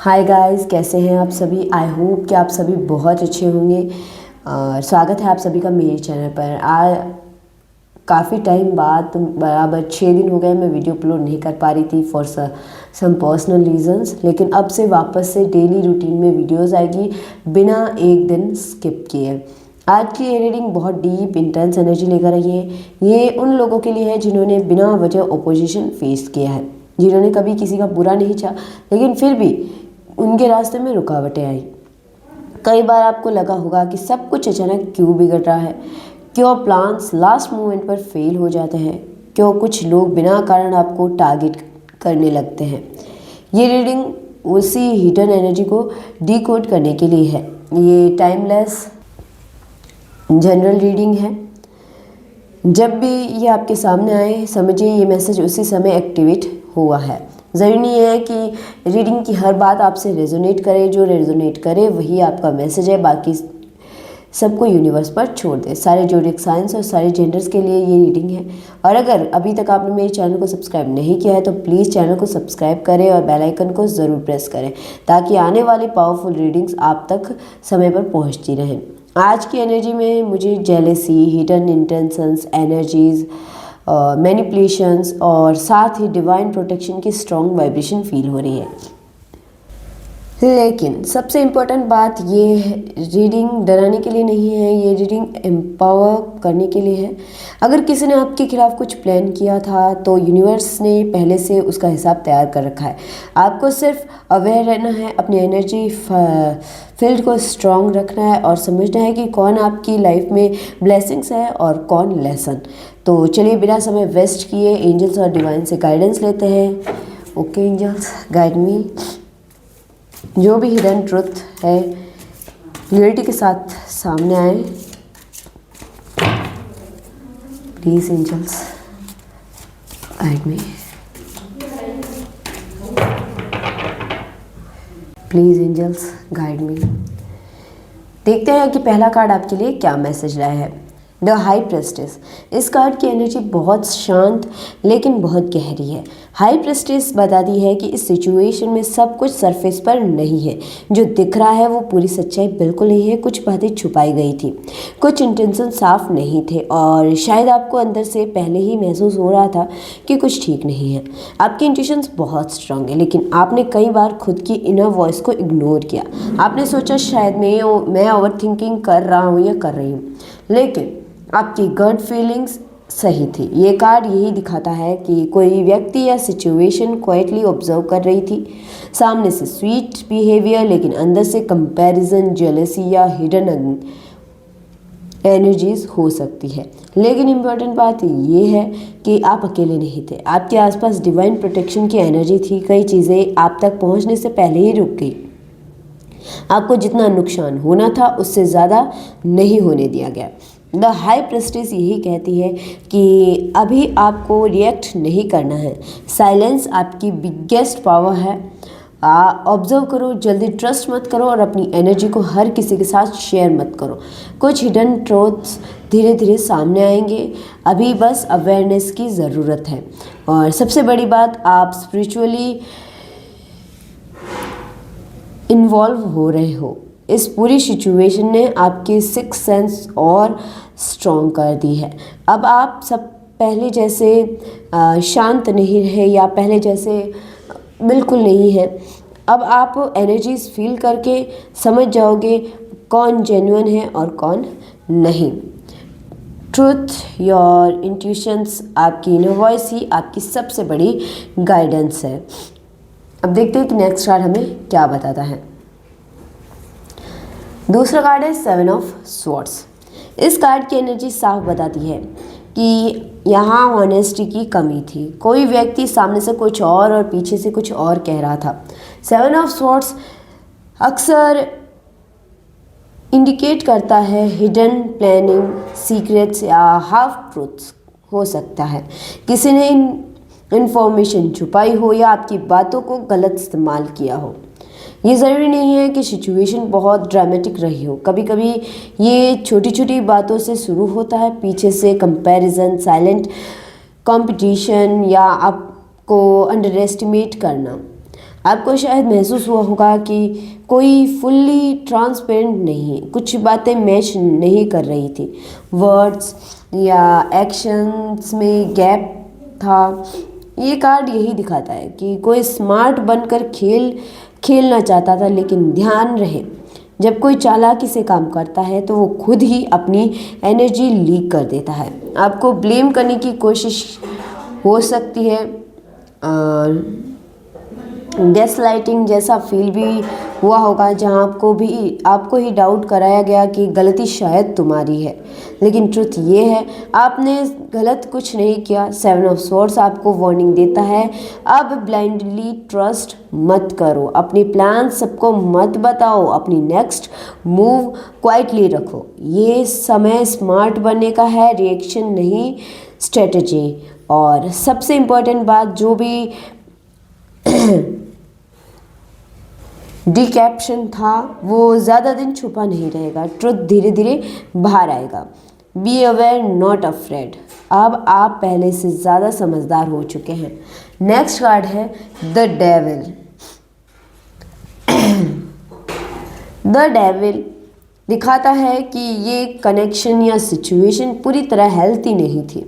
Hi guys, कैसे हैं आप सभी। आई होप कि आप सभी बहुत अच्छे होंगे। स्वागत है आप सभी का मेरे चैनल पर। काफ़ी टाइम बाद बराबर 6 दिन हो गए मैं वीडियो अपलोड नहीं कर पा रही थी फॉर सम पर्सनल रीजंस, लेकिन अब से वापस से डेली रूटीन में वीडियोस आएगी बिना एक दिन स्किप किए। आज की ये रीडिंग बहुत डीप इंटेंस एनर्जी लेकर आई है। ये उन लोगों के लिए है जिन्होंने बिना वजह ओपोजिशन फेस किया है, जिन्होंने कभी किसी का बुरा नहीं चाहा लेकिन फिर भी उनके रास्ते में रुकावटें आई। कई बार आपको लगा होगा कि सब कुछ अचानक क्यों बिगड़ रहा है, क्यों प्लान्स लास्ट मोमेंट पर फेल हो जाते हैं, क्यों कुछ लोग बिना कारण आपको टारगेट करने लगते हैं। ये रीडिंग उसी हिडन एनर्जी को डिकोड करने के लिए है। ये टाइमलेस जनरल रीडिंग है। जब भी ये आपके सामने आए समझिए ये मैसेज उसी समय एक्टिवेट हुआ है। ज़रूरी नहीं है कि रीडिंग की हर बात आपसे रेजोनेट करे, जो रेजोनेट करे वही आपका मैसेज है, बाकी सबको यूनिवर्स पर छोड़ दे। सारे जोडिक साइंस और सारे जेंडर्स के लिए ये रीडिंग है। और अगर अभी तक आपने मेरे चैनल को सब्सक्राइब नहीं किया है तो प्लीज़ चैनल को सब्सक्राइब करें और बेल आइकन को ज़रूर प्रेस करें ताकि आने वाली पावरफुल रीडिंग्स आप तक समय पर पहुँचती रहें। आज की एनर्जी में मुझे jealousy, hidden intentions, energies, manipulations और साथ ही डिवाइन प्रोटेक्शन की स्ट्रॉन्ग वाइब्रेशन फील हो रही है। लेकिन सबसे इम्पोर्टेंट बात ये है, रीडिंग डराने के लिए नहीं है, ये रीडिंग एम्पावर करने के लिए है। अगर किसी ने आपके खिलाफ कुछ प्लान किया था तो यूनिवर्स ने पहले से उसका हिसाब तैयार कर रखा है। आपको सिर्फ अवेयर रहना है, अपनी एनर्जी फील्ड को स्ट्रॉन्ग रखना है और समझना है कि कौन आपकी लाइफ में ब्लेसिंग्स है और कौन लेसन। तो चलिए बिना समय वेस्ट किए एंजल्स और डिवाइन से गाइडेंस लेते हैं। Okay angels, guide me. जो भी हिडन ट्रुथ है क्लियरिटी के साथ सामने आए please angels, guide me. Please angels, guide me. देखते हैं कि पहला कार्ड आपके लिए क्या मैसेज लाया है। The high prestige. इस कार्ड की एनर्जी बहुत शांत लेकिन बहुत गहरी है। हाई प्रेस्टिस बताती है कि इस सिचुएशन में सब कुछ सरफेस पर नहीं है। जो दिख रहा है वो पूरी सच्चाई बिल्कुल नहीं है। कुछ बातें छुपाई गई थी, कुछ इंटेंशन साफ नहीं थे और शायद आपको अंदर से पहले ही महसूस हो रहा था कि कुछ ठीक नहीं है। आपकी इंट्यूशंस बहुत स्ट्रांग है लेकिन आपने कई बार खुद की इनर वॉइस को इग्नोर किया। आपने सोचा शायद मैं ओवर थिंकिंग कर रहा हूँ या कर रही हूँ, लेकिन आपकी गट फीलिंग्स सही थी। ये कार्ड यही दिखाता है कि कोई व्यक्ति या सिचुएशन क्वाइटली ऑब्जर्व कर रही थी। सामने से स्वीट बिहेवियर लेकिन अंदर से कंपैरिजन, जेलसी या हिडन एनर्जीज हो सकती है। लेकिन इम्पोर्टेंट बात ये है कि आप अकेले नहीं थे। आपके आसपास डिवाइन प्रोटेक्शन की एनर्जी थी। कई चीज़ें आप तक पहुंचने से पहले ही रुक गई। आपको जितना नुकसान होना था उससे ज़्यादा नहीं होने दिया गया। द हाई प्रेस्टिस यही कहती है कि अभी आपको रिएक्ट नहीं करना है। साइलेंस आपकी बिगेस्ट पावर है। ऑब्जर्व करो, जल्दी ट्रस्ट मत करो और अपनी एनर्जी को हर किसी के साथ शेयर मत करो। कुछ हिडन ट्रूथ्स धीरे धीरे सामने आएंगे, अभी बस अवेयरनेस की ज़रूरत है। और सबसे बड़ी बात, आप स्पिरिचुअली इन्वॉल्व हो रहे हो। इस पूरी सिचुएशन ने आपकी सिक्स सेंस और स्ट्रॉन्ग कर दी है। अब आप सब पहले जैसे शांत नहीं रहे या पहले जैसे बिल्कुल नहीं है। अब आप एनर्जीज फील करके समझ जाओगे कौन जेन्युइन है और कौन नहीं। ट्रूथ, योर इंट्यूशंस, आपकी इनर वॉइस ही आपकी सबसे बड़ी गाइडेंस है। अब देखते हैं कि नेक्स्ट कार्ड हमें क्या बताता है। दूसरा कार्ड है 7 ऑफ स्वॉर्ड्स। इस कार्ड की एनर्जी साफ बताती है कि यहाँ ऑनेस्टी की कमी थी। कोई व्यक्ति सामने से कुछ और पीछे से कुछ और कह रहा था। 7 ऑफ स्वॉर्ड्स अक्सर इंडिकेट करता है हिडन प्लानिंग, सीक्रेट्स या हाफ ट्रूथ्स हो सकता है। किसी ने इन्फॉर्मेशन छुपाई हो या आपकी बातों को गलत इस्तेमाल किया हो। ये ज़रूरी नहीं है कि सिचुएशन बहुत ड्रामेटिक रही हो। कभी कभी ये छोटी छोटी बातों से शुरू होता है, पीछे से कंपैरिजन, साइलेंट कंपटीशन या आपको अंडर एस्टिमेट करना। आपको शायद महसूस हुआ होगा कि कोई फुल्ली ट्रांसपेरेंट नहीं, कुछ बातें मैच नहीं कर रही थी, वर्ड्स या एक्शंस में गैप था। ये कार्ड यही दिखाता है कि कोई स्मार्ट बनकर खेलना चाहता था, लेकिन ध्यान रहे, जब कोई चालाकी से काम करता है तो वो खुद ही अपनी एनर्जी लीक कर देता है। आपको ब्लेम करने की कोशिश हो सकती है, गैसलाइटिंग जैसा फील भी हुआ होगा, जहां आपको ही डाउट कराया गया कि गलती शायद तुम्हारी है, लेकिन ट्रुथ ये है आपने गलत कुछ नहीं किया। 7 ऑफ स्वॉर्ड्स आपको वार्निंग देता है, अब ब्लाइंडली ट्रस्ट मत करो, अपने प्लान सबको मत बताओ, अपनी नेक्स्ट मूव क्वाइटली रखो। ये समय स्मार्ट बनने का है, रिएक्शन नहीं, स्ट्रेटजी। और सबसे इम्पोर्टेंट बात, जो भी डिकैप्शन था वो ज़्यादा दिन छुपा नहीं रहेगा, ट्रुथ धीरे धीरे बाहर आएगा। बी अवेयर नॉट अफ्रेड, अब आप पहले से ज़्यादा समझदार हो चुके हैं। नेक्स्ट कार्ड है द डेविल। द डेविल दिखाता है कि ये कनेक्शन या सिचुएशन पूरी तरह हेल्थी नहीं थी।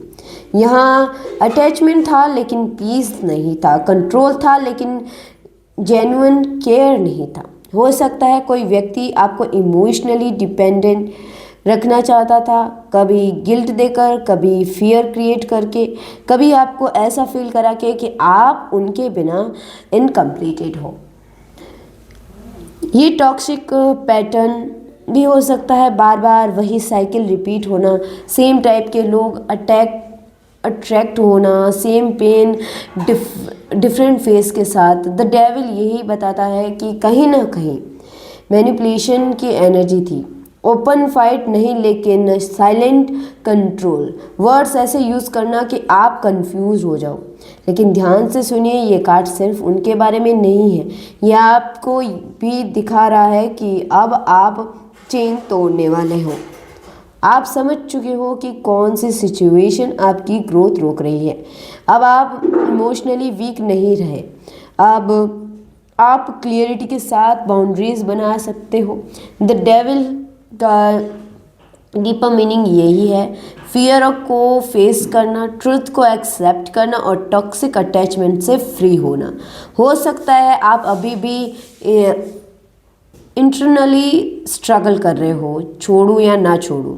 यहाँ अटैचमेंट था लेकिन पीस नहीं था, कंट्रोल था लेकिन जेन्युइन केयर नहीं था। हो सकता है कोई व्यक्ति आपको इमोशनली डिपेंडेंट रखना चाहता था, कभी गिल्ट देकर, कभी फियर क्रिएट करके, कभी आपको ऐसा फील करा के कि आप उनके बिना इनकम्प्लीटेड हो। ये टॉक्सिक पैटर्न भी हो सकता है, बार बार वही साइकिल रिपीट होना, सेम टाइप के लोग अट्रैक्ट होना, सेम पेन डिफरेंट फेस के साथ। द डेविल यही बताता है कि कहीं ना कहीं मैनिपुलेशन की एनर्जी थी, ओपन फाइट नहीं लेकिन साइलेंट कंट्रोल, वर्ड्स ऐसे यूज़ करना कि आप कंफ्यूज हो जाओ। लेकिन ध्यान से सुनिए, ये कार्ड सिर्फ उनके बारे में नहीं है, यह आपको भी दिखा रहा है कि अब आप चेन तोड़ने वाले हो। आप समझ चुके हो कि कौन सी सिचुएशन आपकी ग्रोथ रोक रही है। अब आप इमोशनली वीक नहीं रहे, अब आप क्लियरिटी के साथ बाउंड्रीज बना सकते हो। द डेविल का डीपर मीनिंग यही है, फियर को फेस करना, ट्रुथ को एक्सेप्ट करना और टॉक्सिक अटैचमेंट से फ्री होना। हो सकता है आप अभी भी इंटरनली स्ट्रगल कर रहे हो, छोड़ूं या ना छोड़ूं,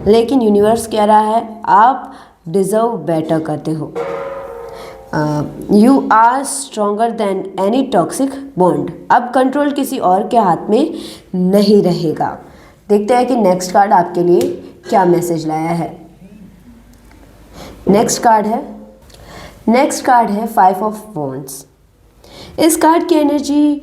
लेकिन यूनिवर्स कह रहा है आप डिज़र्व बेटर करते हो। You are stronger than any toxic bond. अब कंट्रोल किसी और के हाथ में नहीं रहेगा। देखते हैं कि नेक्स्ट कार्ड आपके लिए क्या मैसेज लाया है। नेक्स्ट कार्ड है 5 ऑफ वॉन्ड्स। इस कार्ड की एनर्जी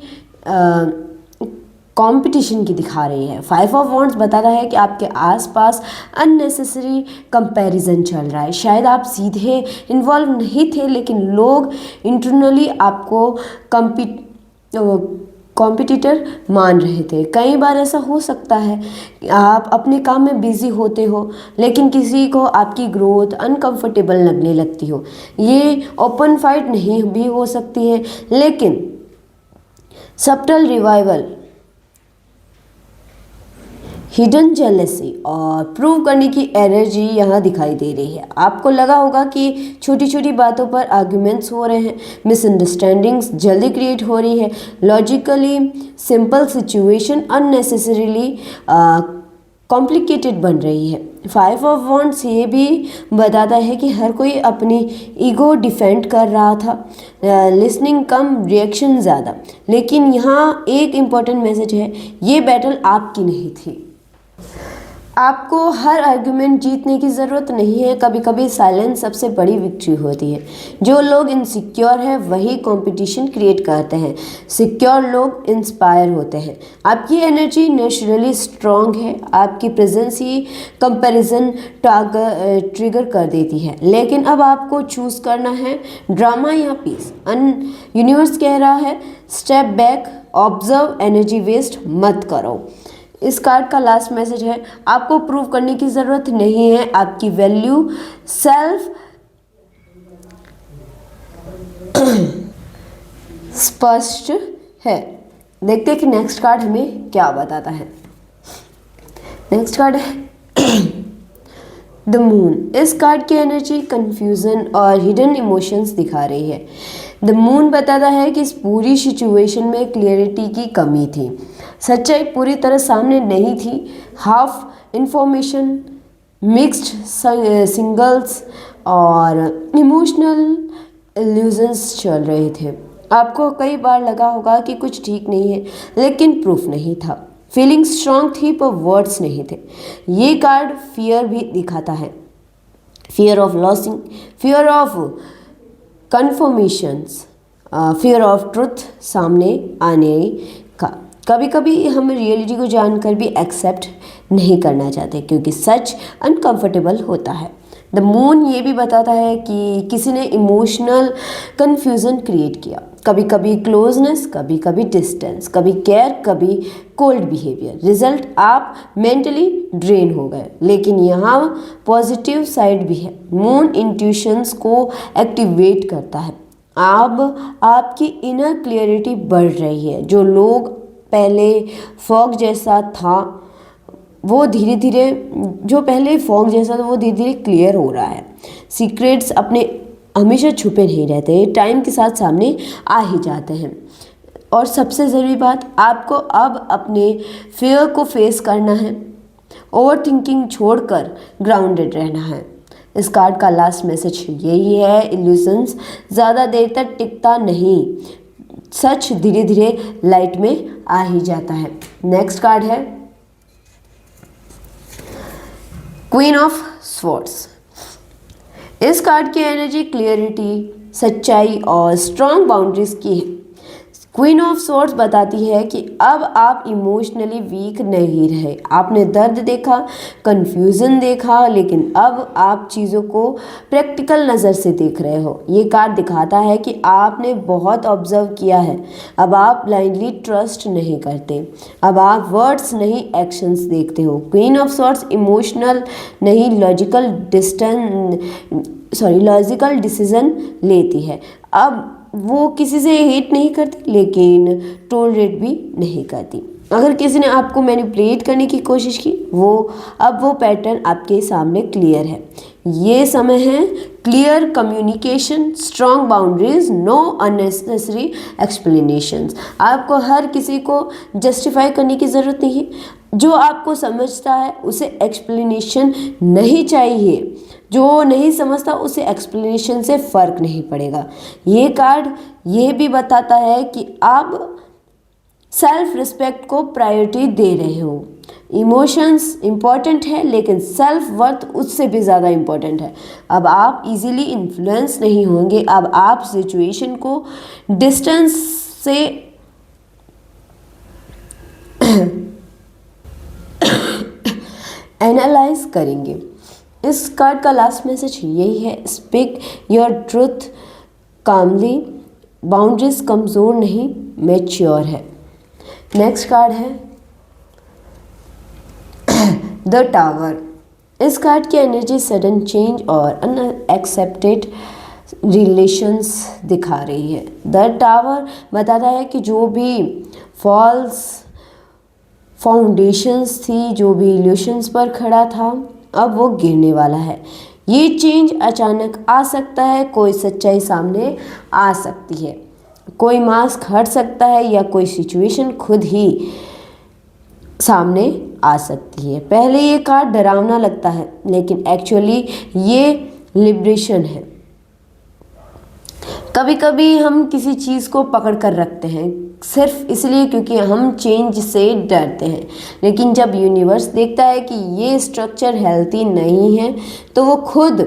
कंपटीशन की दिखा रही है। 5 ऑफ वॉन्ड्स बताता है कि आपके आसपास अननेसेसरी कंपैरिजन चल रहा है। शायद आप सीधे इन्वॉल्व नहीं थे, लेकिन लोग इंटरनली आपको कॉम्पिटिटर मान रहे थे। कई बार ऐसा हो सकता है कि आप अपने काम में बिजी होते हो, लेकिन किसी को आपकी ग्रोथ अनकंफर्टेबल लगने लगती हो। ये ओपन फाइट नहीं भी हो सकती है, लेकिन सब्टल रिवाइवल, हिडन जेलेसी और प्रूव करने की एनर्जी यहाँ दिखाई दे रही है। आपको लगा होगा कि छोटी छोटी बातों पर आर्ग्यूमेंट्स हो रहे हैं, मिसअंडरस्टैंडिंग्स जल्दी क्रिएट हो रही है, logically simple situation unnecessarily complicated बन रही है। 5 ऑफ वॉन्ड्स ये भी बताता है कि हर कोई अपनी ईगो डिफेंड कर रहा था, लिसनिंग कम, रिएक्शन ज़्यादा। लेकिन यहाँ एक इम्पॉर्टेंट मैसेज है, ये बैटल आपकी नहीं थी। आपको हर आर्गुमेंट जीतने की ज़रूरत नहीं है, कभी कभी साइलेंस सबसे बड़ी विक्ट्री होती है। जो लोग इनसिक्योर हैं वही कंपटीशन क्रिएट करते हैं, सिक्योर लोग इंस्पायर होते हैं। आपकी एनर्जी नेचुरली स्ट्रॉन्ग है, आपकी प्रेजेंस ही कंपैरिजन ट्रिगर कर देती है। लेकिन अब आपको चूज़ करना है ड्रामा या पीस। यूनिवर्स कह रहा है step back, observe, energy waste मत करो। इस कार्ड का लास्ट मैसेज है, आपको प्रूव करने की ज़रूरत नहीं है, आपकी वैल्यू स्पष्ट है। देखते हैं कि नेक्स्ट कार्ड हमें क्या बताता है। नेक्स्ट कार्ड है द मून। इस कार्ड की एनर्जी कंफ्यूजन और हिडन इमोशंस दिखा रही है। द मून बताता है कि इस पूरी सिचुएशन में क्लियरिटी की कमी थी, सच्चाई पूरी तरह सामने नहीं थी, हाफ इंफॉर्मेशन, मिक्स्ड सिंगल्स और इमोशनल इल्यूजन्स चल रहे थे। आपको कई बार लगा होगा कि कुछ ठीक नहीं है, लेकिन प्रूफ नहीं था। फीलिंग स्ट्रांग थी पर वर्ड्स नहीं थे। ये कार्ड फियर भी दिखाता है, fear of losing, fear of conformations, fear of truth सामने आने का। कभी कभी हम रियलिटी को जानकर भी एक्सेप्ट नहीं करना चाहते क्योंकि सच अनकंफर्टेबल होता है। द मून ये भी बताता है कि किसी ने इमोशनल कन्फ्यूज़न क्रिएट किया, कभी कभी क्लोजनेस, कभी कभी डिस्टेंस, कभी केयर, कभी कोल्ड बिहेवियर। रिजल्ट आप मेंटली ड्रेन हो गए। लेकिन यहाँ पॉजिटिव साइड भी है। मून इंट्यूशंस को एक्टिवेट करता है। अब आपकी इनर क्लियरिटी बढ़ रही है। जो लोग पहले फॉग जैसा था वो धीरे धीरे क्लियर हो रहा है। सीक्रेट्स अपने हमेशा छुपे नहीं रहते, टाइम के साथ सामने आ ही जाते हैं। और सबसे ज़रूरी बात, आपको अब अपने फियर को फेस करना है, ओवर थिंकिंग छोड़कर ग्राउंडेड रहना है। इस कार्ड का लास्ट मैसेज यही है, इल्यूशंस ज़्यादा देर तक टिकता नहीं, सच धीरे धीरे लाइट में आ ही जाता है। नेक्स्ट कार्ड है क्वीन ऑफ स्वॉर्ड्स। इस कार्ड की एनर्जी क्लियरिटी, सच्चाई और स्ट्रॉन्ग बाउंड्रीज की है। क्वीन ऑफ स्वॉर्ड्स बताती है कि अब आप इमोशनली वीक नहीं रहे। आपने दर्द देखा, कंफ्यूजन देखा, लेकिन अब आप चीज़ों को प्रैक्टिकल नज़र से देख रहे हो। ये कार्ड दिखाता है कि आपने बहुत ऑब्जर्व किया है। अब आप ब्लाइंडली ट्रस्ट नहीं करते। अब आप वर्ड्स नहीं, एक्शंस देखते हो। क्वीन ऑफ स्वॉर्ड्स इमोशनल नहीं, लॉजिकल डिसीजन लेती है। अब वो किसी से हेट नहीं करती, लेकिन टॉलरेट भी नहीं करती। अगर किसी ने आपको मैनिपुलेट करने की कोशिश की, अब वो पैटर्न आपके सामने क्लियर है। ये समय है clear communication, strong boundaries, know unnecessary explanations. आपको हर किसी को जस्टिफाई करने की ज़रूरत नहीं है। जो आपको समझता है उसे एक्सप्लेनेशन नहीं चाहिए, जो नहीं समझता उसे एक्सप्लेनेशन से फ़र्क नहीं पड़ेगा। ये कार्ड ये भी बताता है कि आप सेल्फ रिस्पेक्ट को प्रायोरिटी दे रहे हो। इमोशंस इम्पॉर्टेंट है, लेकिन सेल्फ वर्थ उससे भी ज़्यादा इम्पॉर्टेंट है। अब आप इजीली इन्फ्लुएंस नहीं होंगे। अब आप सिचुएशन को डिस्टेंस से एनालाइज करेंगे। इस कार्ड का लास्ट मैसेज यही है, speak your truth calmly, boundaries कमज़ोर नहीं, मैच्योर है। नेक्स्ट कार्ड है द टावर। इस कार्ड की एनर्जी सडन चेंज और अनएक्सेप्टेड रिलेशंस दिखा रही है। द टावर बताता है कि जो भी फॉल्स फाउंडेशंस थी, जो भी इल्यूशंस पर खड़ा था, अब वो गिरने वाला है। ये चेंज अचानक आ सकता है, कोई सच्चाई सामने आ सकती है, कोई मास्क हट सकता है, या कोई सिचुएशन खुद ही सामने आ सकती है। पहले ये कार्ड डरावना लगता है, लेकिन एक्चुअली ये लिबरेशन है। कभी कभी हम किसी चीज़ को पकड़ कर रखते हैं सिर्फ इसलिए क्योंकि हम चेंज से डरते हैं, लेकिन जब यूनिवर्स देखता है कि ये स्ट्रक्चर हेल्थी नहीं है, तो वो खुद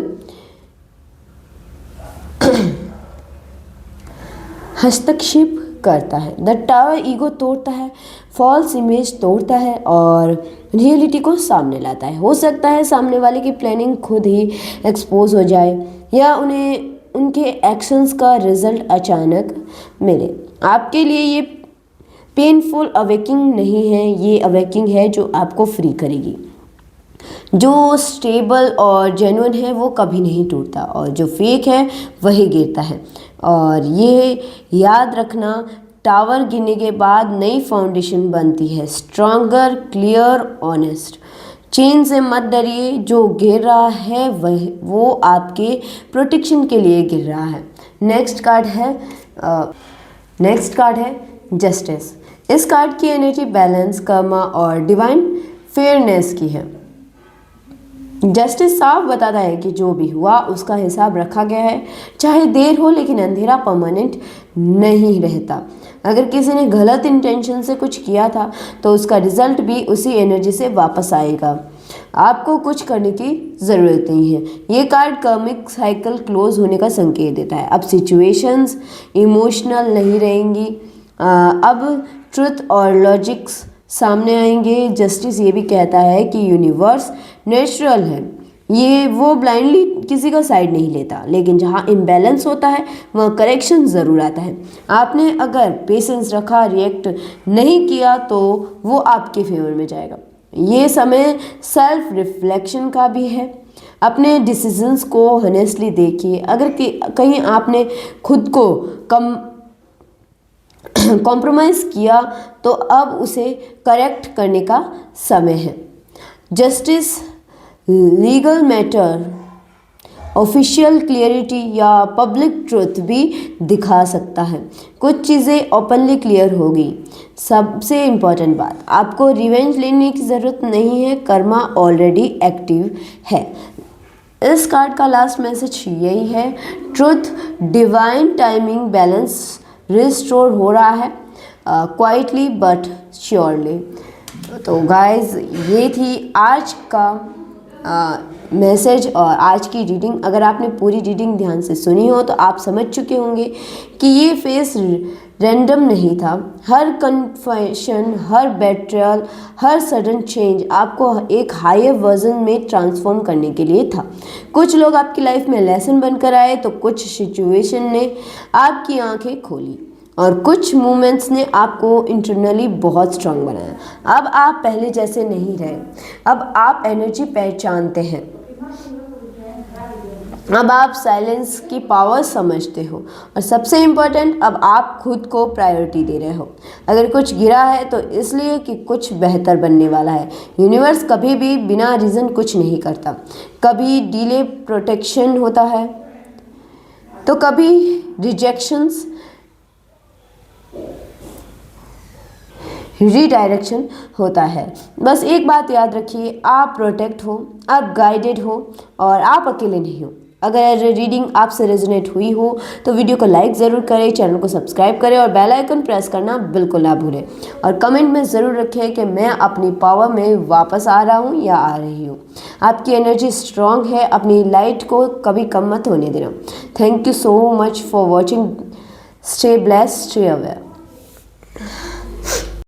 हस्तक्षेप करता है। द टावर ईगो तोड़ता है, फॉल्स इमेज तोड़ता है और रियलिटी को सामने लाता है। हो सकता है सामने वाले की प्लानिंग खुद ही एक्सपोज हो जाए, या उन्हें उनके एक्शंस का रिजल्ट अचानक मिले। आपके लिए ये पेनफुल अवेकिंग नहीं है, ये अवेकिंग है जो आपको फ्री करेगी। जो स्टेबल और जेन्युइन है वो कभी नहीं टूटता, और जो फेक है वही गिरता है। और ये याद रखना, टावर गिरने के बाद नई फाउंडेशन बनती है, स्ट्रॉन्गर, क्लियर, ऑनेस्ट। चेन से मत डरिए, जो गिर रहा है वो आपके प्रोटेक्शन के लिए गिर रहा है। नेक्स्ट कार्ड है जस्टिस। इस कार्ड की एनर्जी बैलेंस, कर्मा और डिवाइन फेयरनेस की है। जस्टिस साफ बताता है कि जो भी हुआ उसका हिसाब रखा गया है, चाहे देर हो, लेकिन अंधेरा परमानेंट नहीं रहता। अगर किसी ने गलत इंटेंशन से कुछ किया था तो उसका रिजल्ट भी उसी एनर्जी से वापस आएगा। आपको कुछ करने की ज़रूरत नहीं है। ये कार्ड कर्मिक साइकिल क्लोज होने का संकेत देता है। अब सिचुएशंस इमोशनल नहीं रहेंगी, अब ट्रुथ और लॉजिक्स सामने आएंगे। जस्टिस ये भी कहता है कि यूनिवर्स नेचुरल है, ये वो ब्लाइंडली किसी का साइड नहीं लेता, लेकिन जहाँ इम्बैलेंस होता है वहाँ करेक्शन ज़रूर आता है। आपने अगर पेशेंस रखा, रिएक्ट नहीं किया, तो वो आपके फेवर में जाएगा। ये समय सेल्फ रिफ्लेक्शन का भी है। अपने डिसीजंस को हॉनेस्टली देखिए। अगर कहीं आपने खुद को कॉम्प्रोमाइज़ किया तो अब उसे करेक्ट करने का समय है। Justice legal matter, official clarity या पब्लिक ट्रुथ भी दिखा सकता है। कुछ चीज़ें ओपनली क्लियर होगी। सबसे इम्पॉर्टेंट बात, आपको रिवेंज लेने की ज़रूरत नहीं है, कर्मा ऑलरेडी एक्टिव है। इस कार्ड का लास्ट मैसेज यही है, truth, divine timing, balance restore हो रहा है, क्वाइटली बट श्योरली। तो गाइज, ये थी आज का मैसेज और आज की रीडिंग। अगर आपने पूरी रीडिंग ध्यान से सुनी हो तो आप समझ चुके होंगे कि ये फेस रैंडम नहीं था। हर कन्फेशन, हर बेट्रियल, हर सडन चेंज आपको एक हायर वर्जन में ट्रांसफॉर्म करने के लिए था। कुछ लोग आपकी लाइफ में लेसन बनकर आए तो कुछ सिचुएशन ने आपकी आंखें खोली और कुछ मोमेंट्स ने आपको इंटरनली बहुत स्ट्रांग बनाया। अब आप पहले जैसे नहीं रहे, अब आप एनर्जी पहचानते हैं, अब आप साइलेंस की पावर समझते हो और सबसे इम्पोर्टेंट, अब आप खुद को प्रायोरिटी दे रहे हो। अगर कुछ गिरा है तो इसलिए कि कुछ बेहतर बनने वाला है। यूनिवर्स कभी भी बिना रीज़न कुछ नहीं करता। कभी डिले प्रोटेक्शन होता है तो कभी रिजेक्शंस रीडायरेक्शन होता है। बस एक बात याद रखिए, आप प्रोटेक्ट हो, आप गाइडेड हो और आप अकेले नहीं हो। अगर रीडिंग आपसे रेजोनेट हुई हो तो वीडियो को लाइक ज़रूर करें, चैनल को सब्सक्राइब करें और बेल आइकन प्रेस करना बिल्कुल ना भूलें। और कमेंट में ज़रूर रखें कि मैं अपनी पावर में वापस आ रहा हूँ या आ रही हूँ। आपकी एनर्जी स्ट्रांग है, अपनी लाइट को कभी कम मत होने देना। Thank you so much for watching. Stay blessed, stay aware.